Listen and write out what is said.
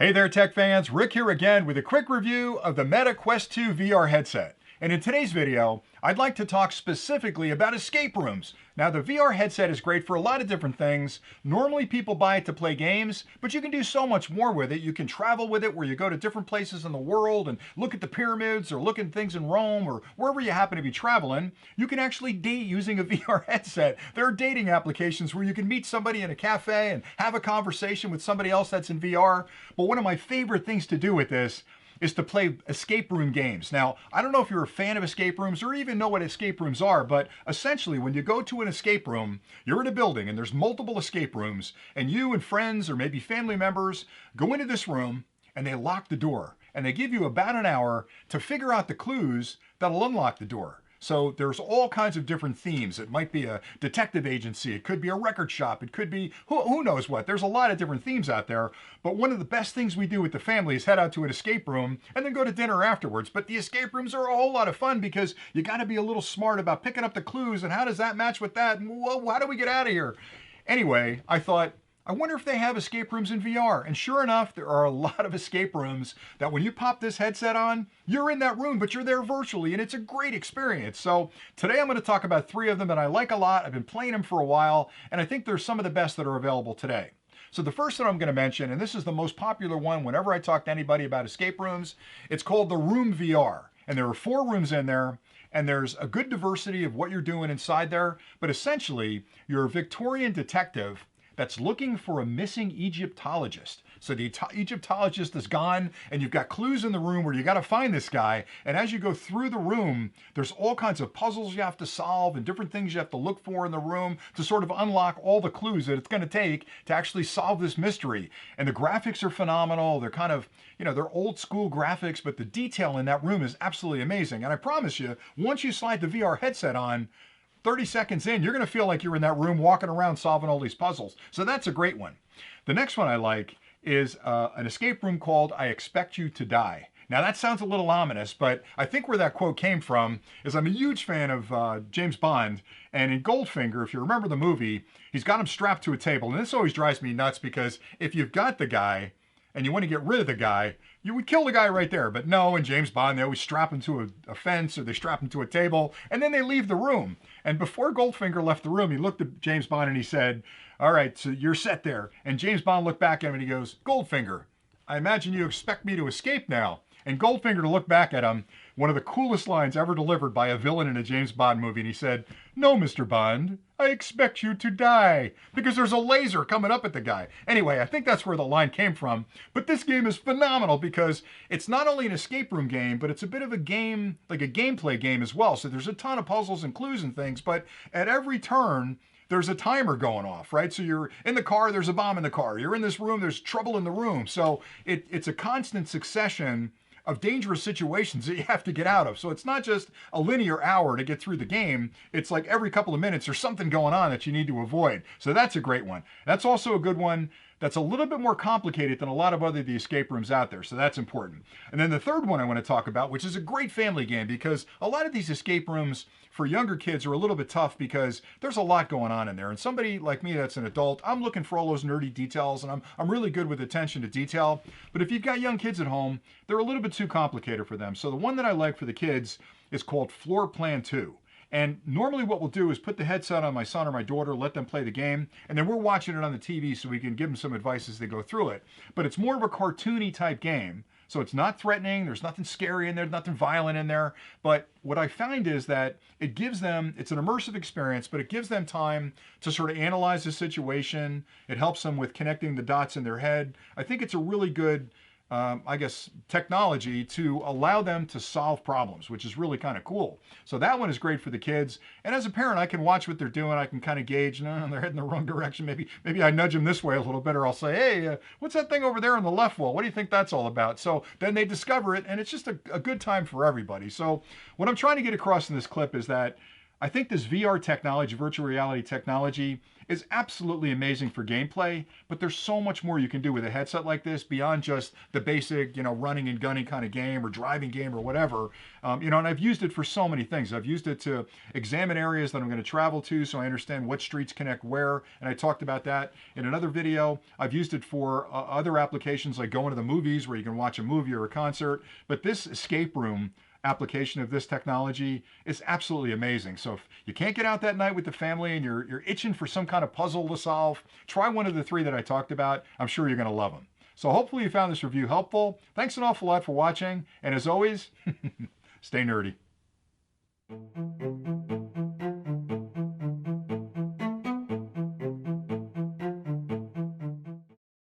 Hey there, tech fans. Rick here again with a quick review of the Meta Quest 2 VR headset. And in today's video, I'd like to talk specifically about escape rooms. Now, the VR headset is great for a lot of different things. Normally, people buy it to play games, but you can do so much more with it. You can travel with it where you go to different places in the world and look at the pyramids or look at things in Rome or wherever you happen to be traveling. You can actually date using a VR headset. There are dating applications where you can meet somebody in a cafe and have a conversation with somebody else that's in VR. But one of my favorite things to do with this is to play escape room games. Now, I don't know if you're a fan of escape rooms or even know what escape rooms are, but essentially when you go to an escape room, you're in a building and there's multiple escape rooms, and you and friends or maybe family members go into this room and they lock the door. And they give you about an hour to figure out the clues that'll unlock the door. So there's all kinds of different themes. It might be a detective agency. It could be a record shop. It could be who knows what. There's a lot of different themes out there. But one of the best things we do with the family is head out to an escape room and then go to dinner afterwards. But the escape rooms are a whole lot of fun because you got to be a little smart about picking up the clues and how does that match with that? And whoa, how do we get out of here? Anyway, I thought, I wonder if they have escape rooms in VR. And sure enough, there are a lot of escape rooms that when you pop this headset on, you're in that room, but you're there virtually, and it's a great experience. So today I'm going to talk about 3 of them that I like a lot. I've been playing them for a while, and I think they're some of the best that are available today. So the first that I'm going to mention, and this is the most popular one whenever I talk to anybody about escape rooms, it's called the Room VR. And there are 4 rooms in there, and there's a good diversity of what you're doing inside there. But essentially, you're a Victorian detective that's looking for a missing Egyptologist. So the Egyptologist is gone, and you've got clues in the room where you got to find this guy. And as you go through the room, there's all kinds of puzzles you have to solve and different things you have to look for in the room to sort of unlock all the clues that it's going to take to actually solve this mystery. And the graphics are phenomenal. They're kind of, they're old school graphics, but the detail in that room is absolutely amazing. And I promise you, once you slide the VR headset on, 30 seconds in, you're going to feel like you're in that room walking around solving all these puzzles. So that's a great one. The next one I like is an escape room called I Expect You to Die. Now that sounds a little ominous, but I think where that quote came from is I'm a huge fan of James Bond, and in Goldfinger, if you remember the movie, he's got him strapped to a table. And this always drives me nuts because if you've got the guy and you want to get rid of the guy, you would kill the guy right there. But no, in James Bond, they always strap him to a fence or they strap him to a table and then they leave the room. And before Goldfinger left the room, he looked at James Bond and he said, all right, so you're set there. And James Bond looked back at him and he goes, Goldfinger, I imagine you expect me to escape now. And Goldfinger looked back at him, one of the coolest lines ever delivered by a villain in a James Bond movie. And he said, no, Mr. Bond, I expect you to die, because there's a laser coming up at the guy. Anyway, I think that's where the line came from. But this game is phenomenal because it's not only an escape room game, but it's a bit of a game, like a gameplay game as well. So there's a ton of puzzles and clues and things, but at every turn, there's a timer going off, right? So you're in the car, there's a bomb in the car. You're in this room, there's trouble in the room. So it's a constant succession of dangerous situations that you have to get out of. So it's not just a linear hour to get through the game. It's like every couple of minutes there's something going on that you need to avoid. So that's a great one. That's also a good one that's a little bit more complicated than a lot of other the escape rooms out there. So that's important. And then the third one I want to talk about, which is a great family game because a lot of these escape rooms for younger kids are a little bit tough because there's a lot going on in there. And somebody like me that's an adult, I'm looking for all those nerdy details and I'm really good with attention to detail. But if you've got young kids at home, they're a little bit too complicated for them. So the one that I like for the kids is called Floor Plan 2. And normally what we'll do is put the headset on my son or my daughter, let them play the game, and then we're watching it on the TV so we can give them some advice as they go through it. But it's more of a cartoony type game. So it's not threatening, there's nothing scary in there, nothing violent in there. But what I find is that it gives them, it's an immersive experience, but it gives them time to sort of analyze the situation. It helps them with connecting the dots in their head. I think it's a really good technology to allow them to solve problems, which is really kind of cool. So that one is great for the kids. And as a parent, I can watch what they're doing. I can kind of gauge, no, they're heading the wrong direction. Maybe I nudge them this way a little bit, or I'll say, hey, what's that thing over there on the left wall? What do you think that's all about? So then they discover it, and it's just a good time for everybody. So what I'm trying to get across in this clip is that I think this VR technology, virtual reality technology, is absolutely amazing for gameplay, but there's so much more you can do with a headset like this beyond just the basic, running and gunning kind of game or driving game or whatever. And I've used it for so many things. I've used it to examine areas that I'm going to travel to so I understand what streets connect where, and I talked about that in another video. I've used it for other applications like going to the movies where you can watch a movie or a concert, but this escape room application of this technology is absolutely amazing. So if you can't get out that night with the family and you're itching for some kind of puzzle to solve, try one of the three that I talked about. I'm sure you're going to love them. So hopefully you found this review helpful. Thanks an awful lot for watching. And as always, stay nerdy.